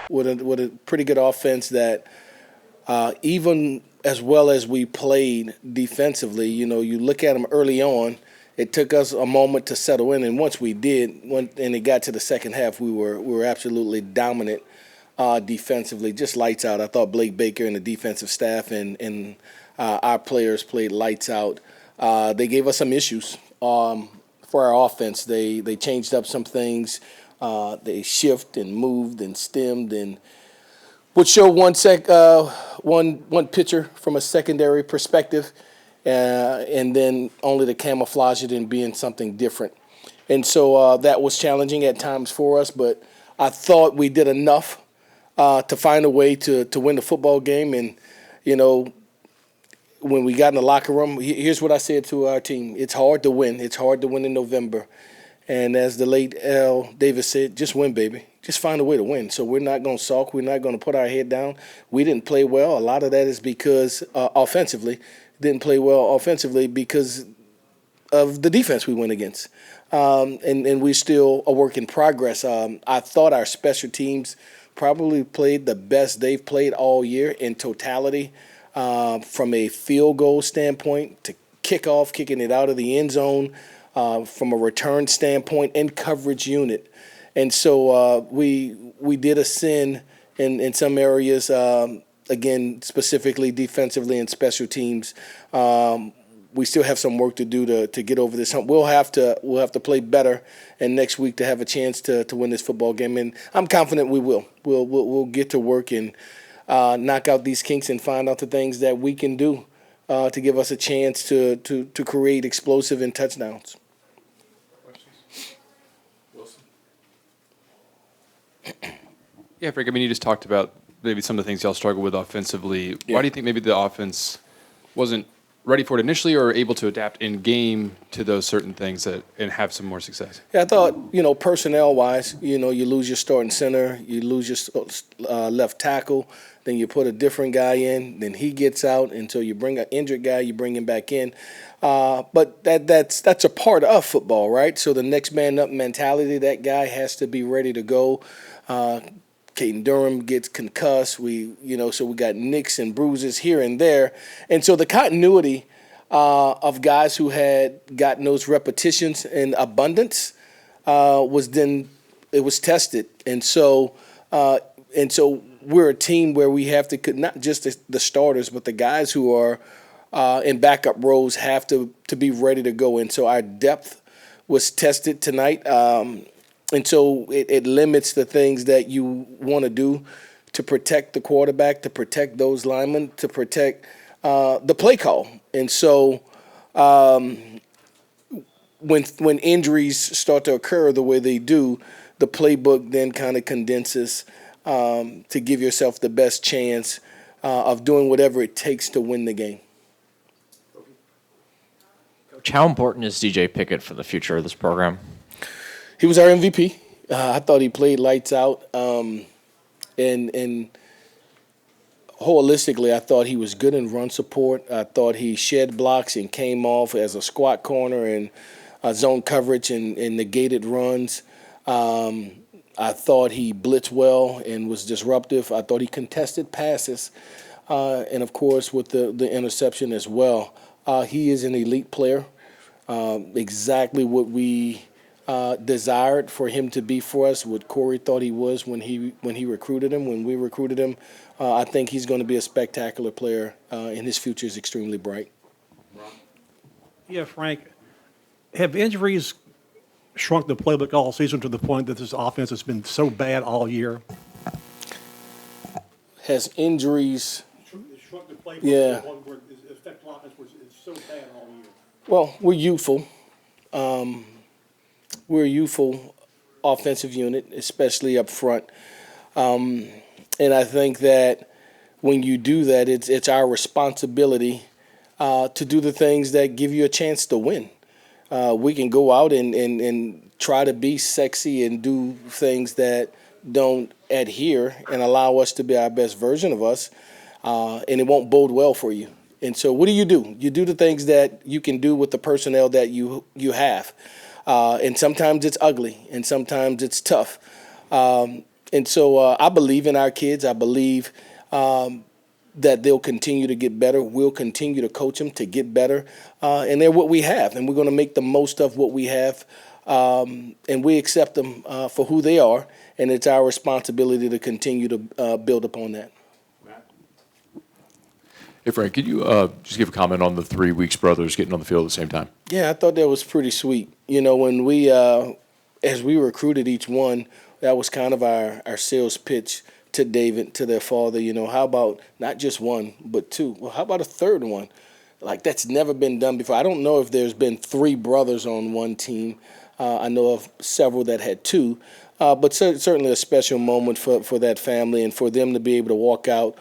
With a pretty good offense that even as well as we played defensively, you look at them early on, it took us a moment to settle in, and once we did, and it got to the second half, we were absolutely dominant defensively, just lights out. I thought Blake Baker and the defensive staff and our players played lights out. They gave us some issues for our offense. They changed up some things. They shifted and moved and stemmed and would show one pitcher from a secondary perspective, and then only to camouflage it in being something different. And so that was challenging at times for us, but I thought we did enough to find a way to win the football game. And, when we got in the locker room, here's what I said to our team. It's hard to win. It's hard to win in November. And as the late L. Davis said, just win, baby. Just find a way to win. So we're not going to sulk. We're not going to put our head down. We didn't play well. A lot of that is because offensively, didn't play well offensively because of the defense we went against. And we're still a work in progress. I thought our special teams probably played the best they've played all year in totality, from a field goal standpoint to kickoff, kicking it out of the end zone, from a return standpoint and coverage unit. And so we did ascend in some areas, again, specifically defensively and special teams. We still have some work to do to get over this hump. We'll have to play better, and next week to have a chance to win this football game. And I'm confident we will. We'll get to work and knock out these kinks and find out the things that we can do to give us a chance to create explosive and touchdowns. Yeah, Frank, you just talked about maybe some of the things y'all struggle with offensively. Yeah. Why do you think maybe the offense wasn't ready for it initially or able to adapt in game to those certain things and have some more success? Yeah, I thought, personnel-wise, you lose your starting center, you lose your left tackle, then you put a different guy in, then he gets out until you bring an injured guy, you bring him back in. But that's a part of football, right? So the next man up mentality, that guy has to be ready to go. Caden Durham gets concussed. So we got nicks and bruises here and there. And so the continuity of guys who had gotten those repetitions in abundance was tested. And so we're a team where we have to, not just the starters, but the guys who are in backup roles have to be ready to go. And so our depth was tested tonight. And so it limits the things that you want to do to protect the quarterback, to protect those linemen, to protect the play call. And so when injuries start to occur the way they do, the playbook then kind of condenses to give yourself the best chance of doing whatever it takes to win the game. Coach, how important is DJ Pickett for the future of this program? He was our MVP. I thought he played lights out. And holistically, I thought he was good in run support. I thought he shed blocks and came off as a squat corner and zone coverage and negated runs. I thought he blitzed well and was disruptive. I thought he contested passes. And, of course, with the interception as well. He is an elite player, exactly what we desired for him to be for us, what Corey thought he was when he recruited him, when we recruited him. I think he's going to be a spectacular player, and his future is extremely bright. Yeah, Frank, have injuries shrunk the playbook all season to the point that this offense has been so bad all year? Has injuries Shrunk the playbook Yeah. where the effect of offense was so bad all year? Well, we're youthful. We're a youthful offensive unit, especially up front. And I think that when you do that, it's our responsibility to do the things that give you a chance to win. We can go out and try to be sexy and do things that don't adhere and allow us to be our best version of us, and it won't bode well for you. And so what do? You do the things that you can do with the personnel that you have. And sometimes it's ugly, and sometimes it's tough. And so I believe in our kids. I believe that they'll continue to get better. We'll continue to coach them to get better. And they're what we have, and we're going to make the most of what we have. And we accept them for who they are, and it's our responsibility to continue to build upon that. Hey, Frank, could you just give a comment on the 3 Weeks brothers getting on the field at the same time? Yeah, I thought that was pretty sweet. You know, when we, as we recruited each one, that was kind of our sales pitch to David, to their father. You know, how about not just one, but two? Well, how about a third one? Like, that's never been done before. I don't know if there's been 3 brothers on one team. I know of several that had 2. But certainly a special moment for that family, and for them to be able to walk out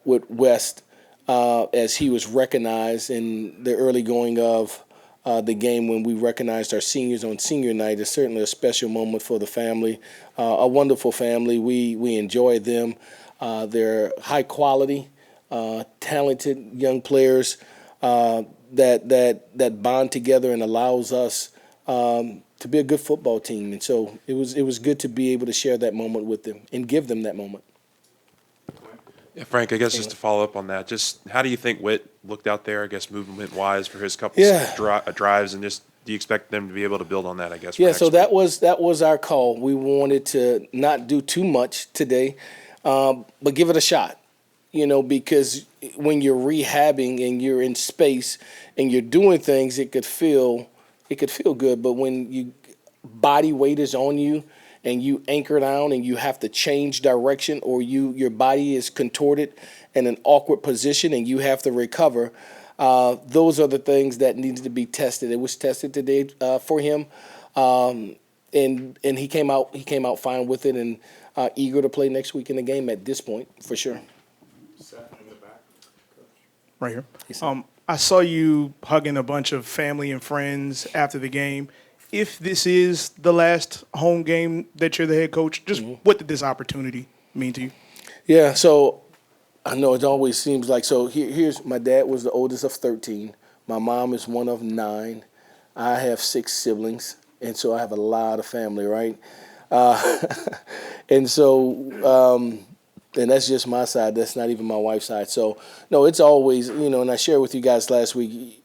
with West as he was recognized in the early going of the game when we recognized our seniors on senior night is certainly a special moment for the family. A wonderful family. We enjoy them. They're high quality, talented young players that bond together and allows us to be a good football team. And so it was good to be able to share that moment with them and give them that moment. Yeah, Frank, I guess just to follow up on that, just how do you think Witt looked out there, I guess, movement-wise for his couple drives, and just do you expect them to be able to build on that, I guess? Yeah, so that was our call. We wanted to not do too much today, but give it a shot, you know, because when you're rehabbing and you're in space and you're doing things, it could feel good, but when you body weight is on you, and you anchor down and you have to change direction, or your body is contorted in an awkward position and you have to recover, those are the things that needed to be tested. It was tested today for him, and he came out fine with it, and eager to play next week in the game at this point, for sure. Right here. I saw you hugging a bunch of family and friends after the game. If this is the last home game that you're the head coach, just what did this opportunity mean to you? Yeah, so I know it always seems like, so here's my dad was the oldest of 13. My mom is one of 9. I have 6 siblings, and so I have a lot of family, right? And so, and that's just my side. That's not even my wife's side. So, no, it's always, you know, and I shared with you guys last week,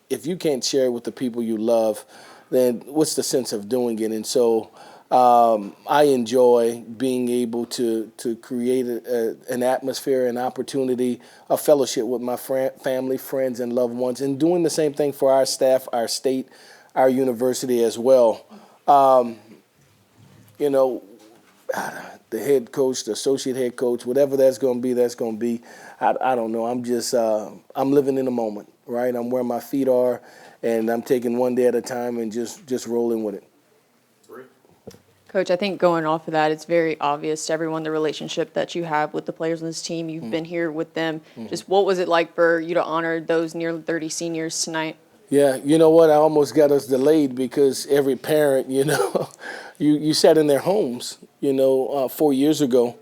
if you can't share it with the people you love, then what's the sense of doing it? And so I enjoy being able to create an atmosphere, an opportunity, a fellowship with my family, friends, and loved ones, and doing the same thing for our staff, our state, our university as well. You know, the head coach, the associate head coach, whatever that's going to be, that's going to be. I don't know. I'm just I'm living in the moment, right? I'm where my feet are, and I'm taking one day at a time and just rolling with it. Coach, I think going off of that, it's very obvious to everyone the relationship that you have with the players on this team. You've been here with them. Just what was it like for you to honor those nearly 30 seniors tonight? Yeah, you know what? I almost got us delayed because every parent, you know, you sat in their homes, you know, 4 years ago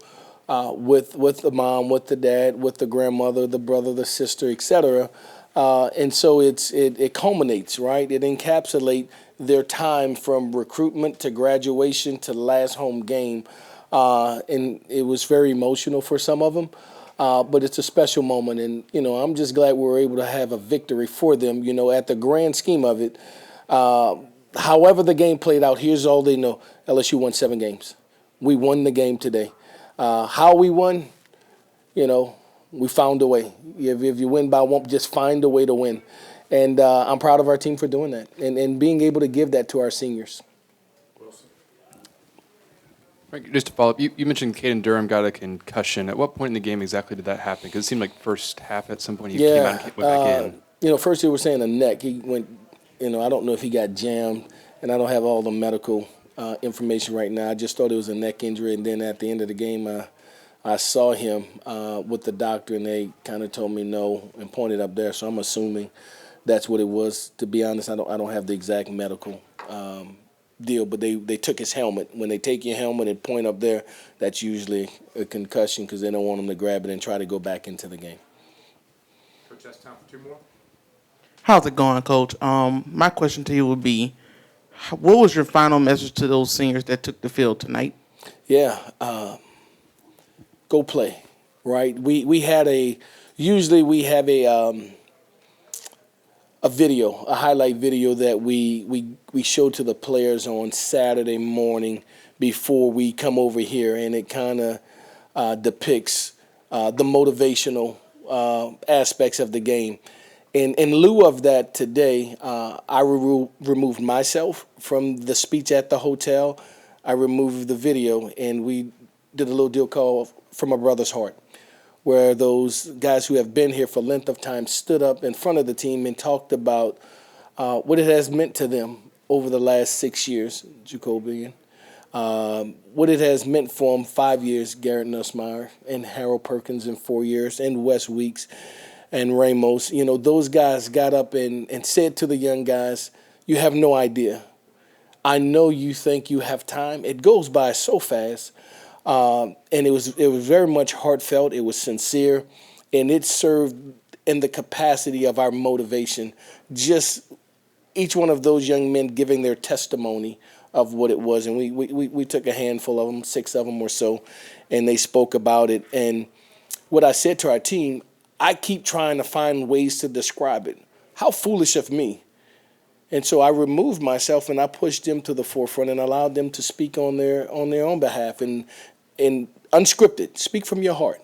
with the mom, with the dad, with the grandmother, the brother, the sister, et cetera. And so it culminates, right? It encapsulates their time from recruitment to graduation to the last home game. And it was very emotional for some of them. But it's a special moment. And, you know, I'm just glad we were able to have a victory for them, you know, at the grand scheme of it. However the game played out, here's all they know. LSU won 7 games. We won the game today. How we won, you know, we found a way. If you win by 1, just find a way to win. And I'm proud of our team for doing that and being able to give that to our seniors. Frank, just to follow up, you mentioned Caden Durham got a concussion. At what point in the game exactly did that happen? Because it seemed like first half at some point he came out and went back in. You know, first they were saying a neck. He went, you know, I don't know if he got jammed, and I don't have all the medical information right now. I just thought it was a neck injury, and then at the end of the game, I saw him with the doctor, and they kind of told me no and pointed up there. So I'm assuming that's what it was. To be honest, I don't have the exact medical deal, but they took his helmet. When they take your helmet and point up there, that's usually a concussion because they don't want him to grab it and try to go back into the game. Coach, that's time for 2 more. How's it going, Coach? My question to you would be, What was your final message to those seniors that took the field tonight? Yeah, go play, right? We had usually we have a video, a highlight video that we show to the players on Saturday morning before we come over here, and it kind of depicts the motivational aspects of the game. In lieu of that today, I removed myself from the speech at the hotel. I removed the video, and we did a little deal called From a Brother's Heart, where those guys who have been here for length of time stood up in front of the team and talked about what it has meant to them over the last 6 years, Jacobian, what it has meant for them 5 years, Garrett Nussmeier, and Harold Perkins in 4 years, and Wes Weeks and Ramos. You know, those guys got up and said to the young guys, you have no idea. I know you think you have time. It goes by so fast. And it was very much heartfelt. It was sincere, and it served in the capacity of our motivation. Just each one of those young men giving their testimony of what it was, and we took a handful of them, 6 of them or so, and they spoke about it. And what I said to our team, I keep trying to find ways to describe it. How foolish of me. And so I removed myself and I pushed them to the forefront and allowed them to speak on their own behalf and unscripted. Speak from your heart.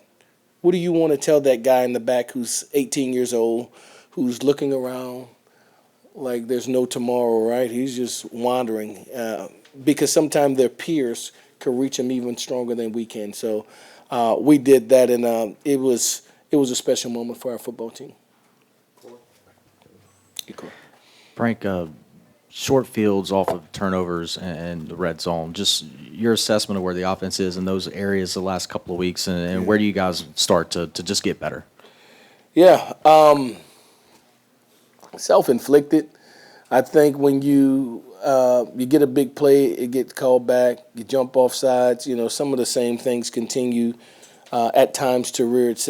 What do you want to tell that guy in the back who's 18 years old, who's looking around like there's no tomorrow, right? He's just wandering because sometimes their peers could reach him even stronger than we can. So we did that, and it was a special moment for our football team. Frank, short fields off of turnovers and the red zone, just your assessment of where the offense is in those areas the last couple of weeks, and where do you guys start to just get better? Yeah, self-inflicted. I think when you get a big play, it gets called back, you jump off sides, you know, some of the same things continue at times to rear its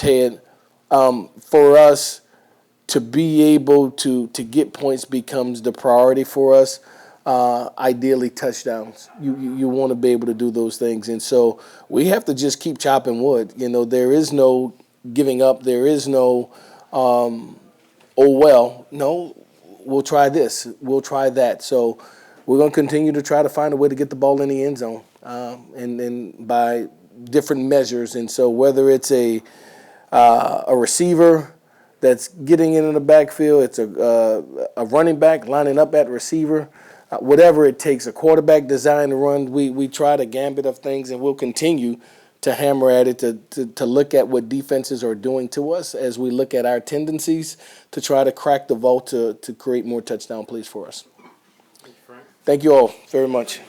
head. For us, to be able to get points becomes the priority for us. Ideally, touchdowns. You want to be able to do those things, and so we have to just keep chopping wood. You know, there is no giving up. There is no, oh well. No, we'll try this. We'll try that. So we're going to continue to try to find a way to get the ball in the end zone, and by different measures. And so whether it's a receiver that's getting into the backfield, it's a running back lining up at receiver, whatever it takes, a quarterback designed to run, we try the gambit of things, and we'll continue to hammer at it, to look at what defenses are doing to us as we look at our tendencies to try to crack the vault to create more touchdown plays for us. Thank you all very much.